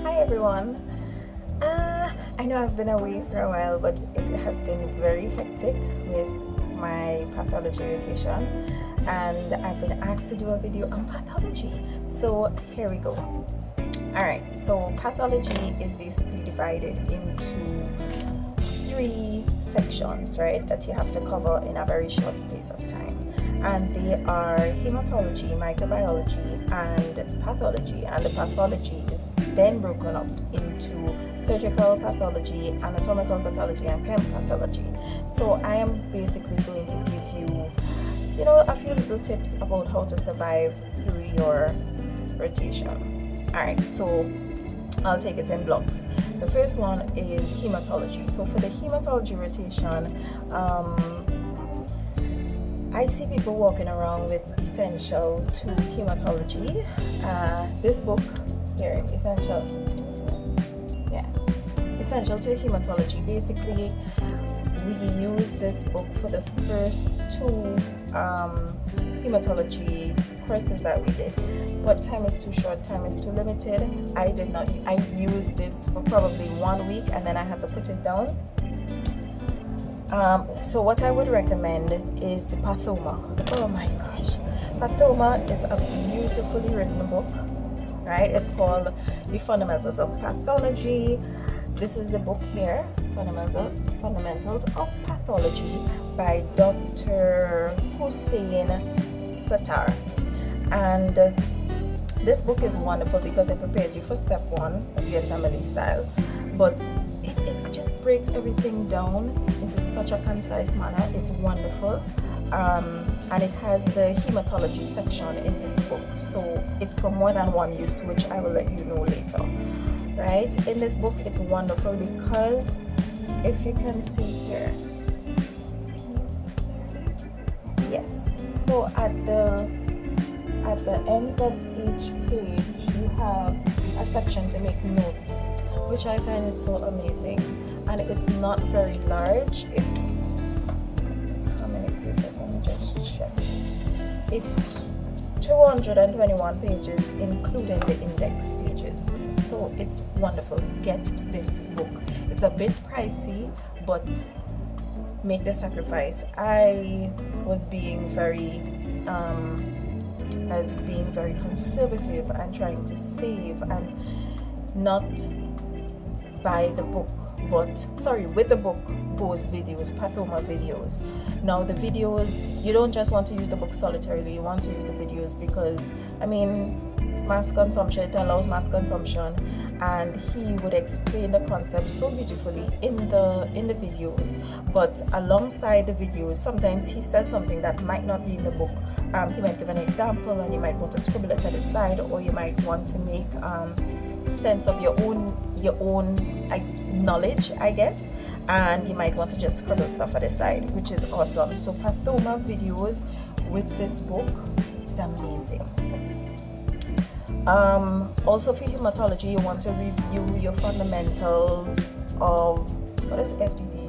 Hi everyone. I know I've been away for a while, but it has been very hectic with my pathology rotation, and I've been asked to do a video on pathology. So here we go. Alright, so pathology is basically divided into 3 sections, right, that you have to cover in a very short space of time. And they are Haematology, Microbiology, and Pathology. And the Pathology is then broken up into Surgical Pathology, Anatomical Pathology, and Chem Pathology. So I am basically going to give you, a few little tips about how to survive through your rotation. Alright, so I'll take it in blocks. The first one is Haematology. So for the Haematology rotation, I see people walking around with Essential to Haematology. This book here, Essential to Haematology. Basically, we use this book for the first 2 Haematology courses that we did. But time is too short, time is too limited. I used this for probably 1 week and then I had to put it down. So what I would recommend is the Pathoma. Oh my gosh. Pathoma is a beautifully written book, right? It's called The Fundamentals of Pathology. This is the book here, Fundamentals of Pathology by Dr. Hussein Sattar. And this book is wonderful because it prepares you for step 1 of your assembly style. But it just breaks everything down into such a concise manner. It's wonderful. And it has the hematology section in this book. So it's for more than one use, which I will let you know later. Right? In this book, it's wonderful because if you can see here. Can you see here? Yes. So at the ends of each page, you have a section to make notes, which I find is so amazing. And it's not very large. It's how many pages? Let me just check. It's 221 pages, including the index pages. So it's wonderful. Get this book. It's a bit pricey, but make the sacrifice. I was being very conservative and trying to save and not buy the book, with the book goes videos, pathoma videos. Now the videos, you don't just want to use the book solitarily, you want to use the videos because mass consumption, it allows mass consumption, and he would explain the concept so beautifully in the videos. But alongside the videos, sometimes he says something that might not be in the book. He might give an example and you might want to scribble it at the side, or you might want to make sense of your own knowledge, I guess, and you might want to just scribble stuff at the side, which is awesome. So pathoma videos with this book is amazing. Also for hematology, you want to review your fundamentals of, what is FDT?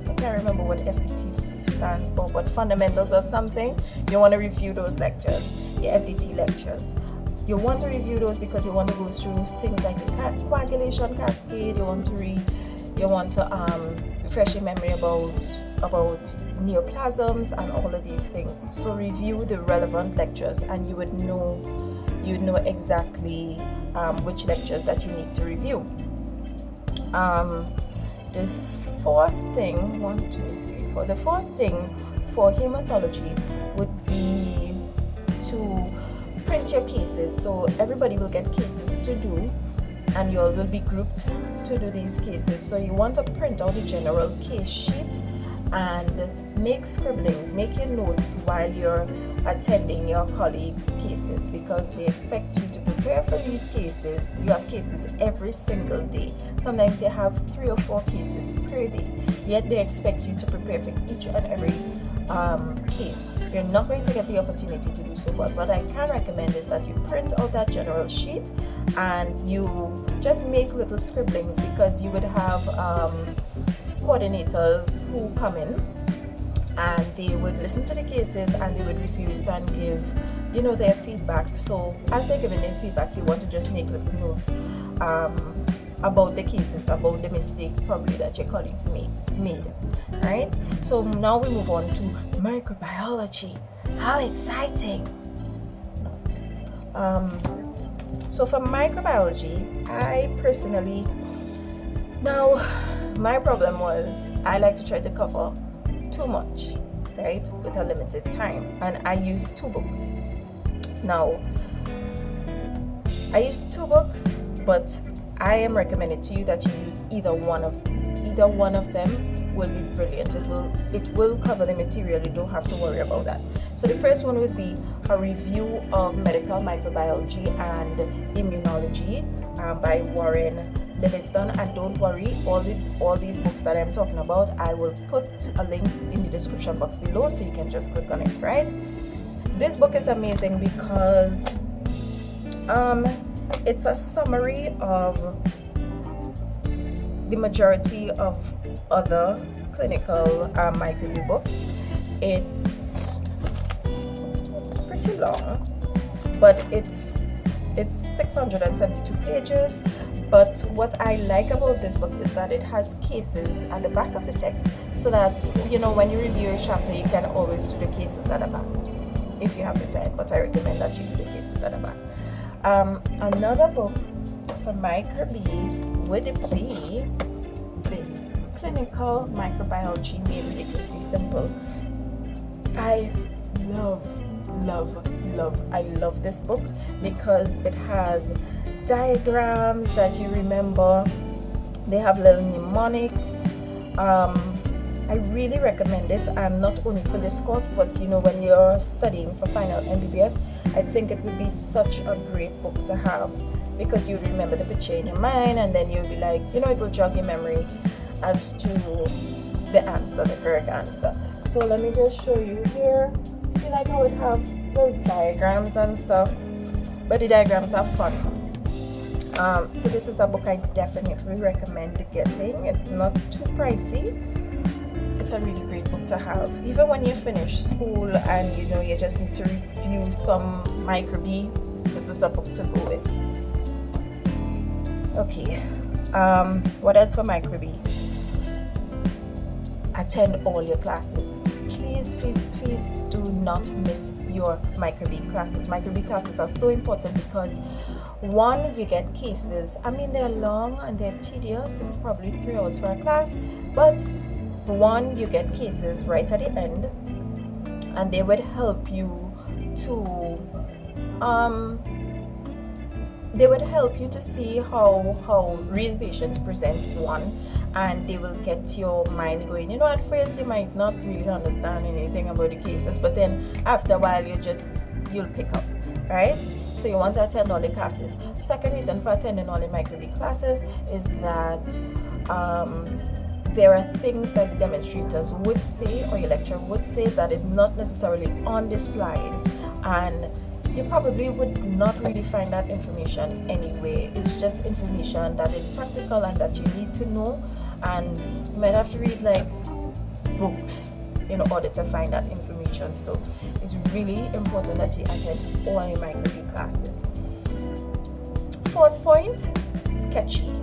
I can't remember what FDT stands for, but fundamentals of something. You want to review those lectures, your FDT lectures. You want to review those because you want to go through things like the coagulation cascade. You want to refresh your memory about neoplasms and all of these things. So review the relevant lectures, and you would know exactly which lectures that you need to review. The fourth thing for hematology would be to print your cases. So everybody will get cases to do, and you all will be grouped to do these cases. So you want to print out the general case sheet and make scribblings, make your notes while you're attending your colleagues' cases, because they expect you to prepare for these cases. You have cases every single day. Sometimes you have 3 or 4 cases per day, yet they expect you to prepare for each and every case. You're not going to get the opportunity to do so, but what I can recommend is that you print out that general sheet and you just make little scribblings, because you would have coordinators who come in and they would listen to the cases and they would review it and give their feedback. So as they're giving their feedback, you want to just make little notes about the cases, about the mistakes probably that your colleagues made. Right? So now we move on to microbiology. How exciting! So for microbiology, I personally, now my problem was I like to try to cover too much, right, with a limited time, and I use 2 books. Now I use 2 books, but I am recommending to you that you use either one of these. Either one of them will be brilliant. It will cover the material. You don't have to worry about that. So the first one would be a review of medical microbiology and immunology by Warren Livingston. And don't worry, all these books that I'm talking about, I will put a link in the description box below, so you can just click on it. Right? This book is amazing because it's a summary of the majority of other clinical microbiology books. It's pretty long, but it's 672 pages. But what I like about this book is that it has cases at the back of the text, so that when you review a chapter, you can always do the cases at the back if you have the time. But I recommend that you do the cases at the back. Another book for microbiology would be this, Clinical Microbiology Made Ridiculously Simple. I love this book because it has diagrams that you remember. They have little mnemonics. I really recommend it, and not only for this course, but when you're studying for final MBBS, I think it would be such a great book to have, because you remember the picture in your mind, and then you'll be like, it will jog your memory as to the answer, the correct answer. So let me just show you here. See, like how it have little diagrams and stuff, but the diagrams are fun. So this is a book I definitely recommend getting. It's not too pricey. It's a really great book to have, even when you finish school and you just need to review some microbiology. This is a book to go with. Okay, what else for microbiology? Attend all your classes. Please do not miss your microbiology classes. Microbiology classes are so important because, one, you get cases. I mean, they're long and they're tedious. It's probably 3 hours for a class, but one, you get cases right at the end, and they would help you to see how real patients present, one, and they will get your mind going. At first you might not really understand anything about the cases, but then after a while you'll pick up, right? So you want to attend all the classes. Second reason for attending all the microbiology classes is that there are things that the demonstrators would say or your lecturer would say that is not necessarily on the slide, and you probably would not really find that information anyway. It's just information that is practical and that you need to know, and you might have to read like books in order to find that information. So it's really important that you attend all your microbiology classes. Fourth point, Sketchy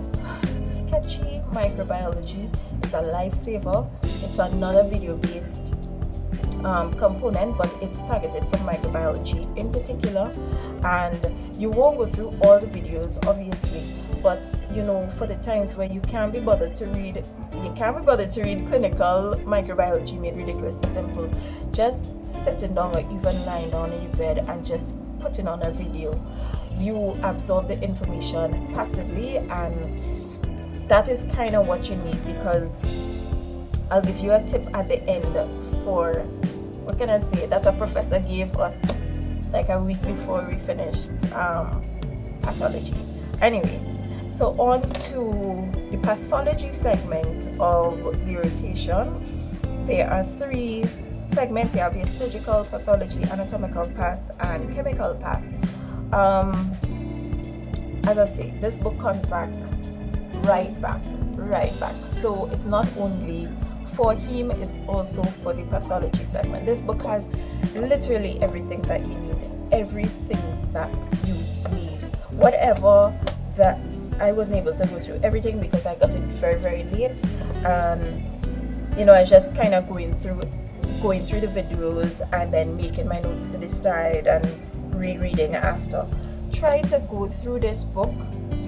Microbiology is a lifesaver. It's another video-based component, but it's targeted for microbiology in particular, and you won't go through all the videos, obviously, but for the times where you can't be bothered to read clinical microbiology made ridiculously simple, just sitting down or even lying down in your bed and just putting on a video, you absorb the information passively, and that is kind of what you need, because I'll give you a tip at the end for, what can I say, that a professor gave us like a week before we finished pathology. Anyway, so on to the pathology segment of the rotation. There are 3 segments. You have your surgical, pathology, anatomical path, and chemical path. As I say, this book comes back right back. So it's not only for him, it's also for the pathology segment. This book has literally everything that you need. everything that you need. Whatever that I wasn't able to go through everything because I got it very, very late. I was just kind of going through the videos and then making my notes to the side and rereading after. Try to go through this book,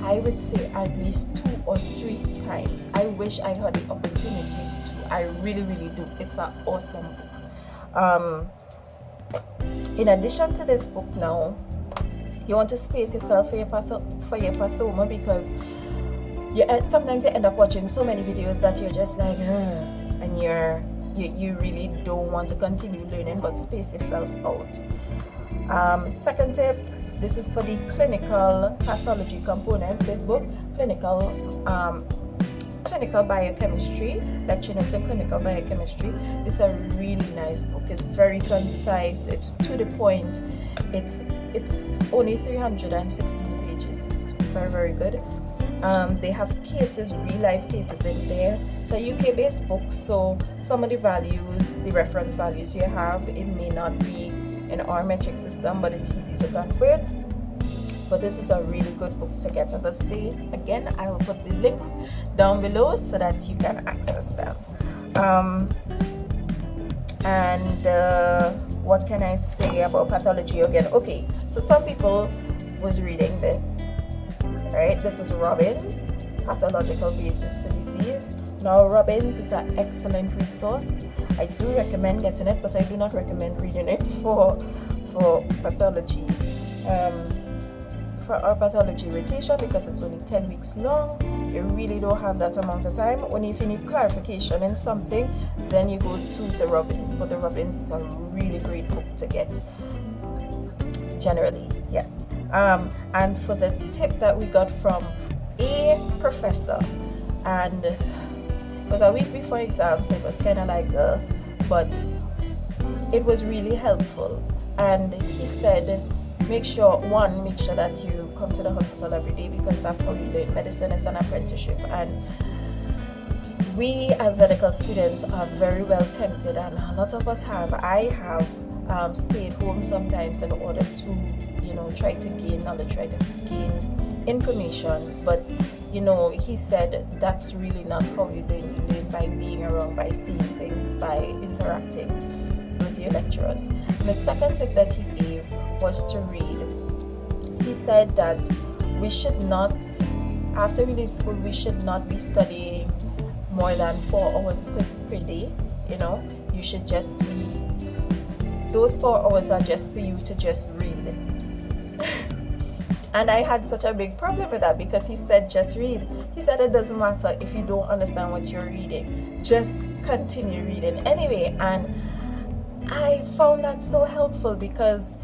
I would say at least 2 or 3 times. I wish I had the opportunity to. I really, really do. It's an awesome book. In addition to this book now, you want to space yourself for your pathoma, because sometimes you end up watching so many videos that you're just like, and you really don't want to continue learning, but space yourself out. Second tip, this is for the clinical pathology component. This book, clinical biochemistry, lecture notes in clinical biochemistry. It's a really nice book. It's very concise. It's to the point. It's only 316 pages. It's very, very good. They have cases, real life cases in there. It's a UK-based book, so some of the values, the reference values you have, it may not be in our metric system, but it's easy to convert. But this is a really good book to get. As I say, again, I will put the links down below so that you can access them. What can I say about pathology again? Okay, so some people was reading this, right? This is Robbins, Pathological Basis to Disease. Now, Robbins is an excellent resource. I do recommend getting it, but I do not recommend reading it for pathology. For our pathology rotation, because it's only 10 weeks long, you really don't have that amount of time. Only if you need clarification in something, then you go to the Robbins. But the Robbins is a really great book to get, generally, yes. And for the tip that we got from a professor, and it was a week before exams, so it was kind of like, but it was really helpful. And he said, make sure that you come to the hospital every day, because that's how you learn. Medicine is an apprenticeship, and we as medical students are very well tempted, and a lot of us I have stayed home sometimes in order to try to gain knowledge, try to gain information. But he said that's really not how you learn. You learn by being around, by seeing things, by interacting with your lecturers. And the second tip that he gave was to read. He said that we should not, after we leave school, we should not be studying more than 4 hours per day. You should just be, those 4 hours are just for you to just read. And I had such a big problem with that, because he said just read. He said it doesn't matter if you don't understand what you're reading, just continue reading anyway. And I found that so helpful, because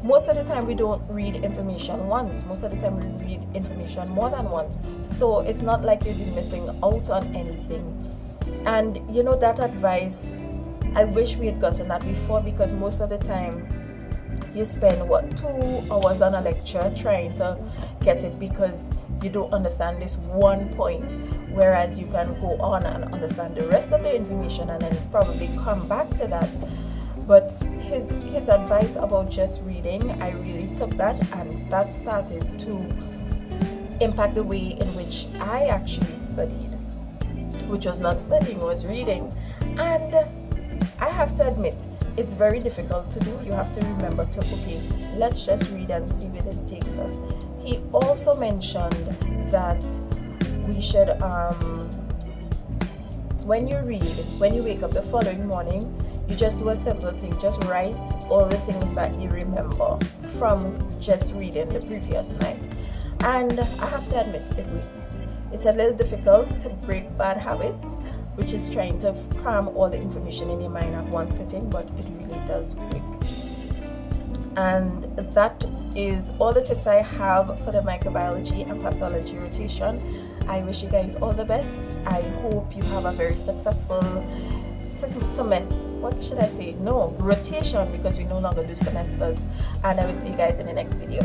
most of the time we don't read information once. Most of the time we read information more than once. So it's not like you'll be missing out on anything. And that advice, I wish we had gotten that before, because most of the time you spend 2 hours on a lecture trying to get it because you don't understand this one point, whereas you can go on and understand the rest of the information and then probably come back to that. But his advice about just reading, I really took that, and that started to impact the way in which I actually studied, which was not studying, was reading. And I have to admit, it's very difficult to do. You have to remember to, okay, let's just read and see where this takes us. He also mentioned that we should, when you read, when you wake up the following morning, you just do a simple thing. Just write all the things that you remember from just reading the previous night. And I have to admit, it works. It's a little difficult to break bad habits, which is trying to cram all the information in your mind at one sitting, but it really does work. And that is all the tips I have for the microbiology and pathology rotation. I wish you guys all the best. I hope you have a very successful semester. What should I say? No, rotation, because we no longer do semesters. And I will see you guys in the next video.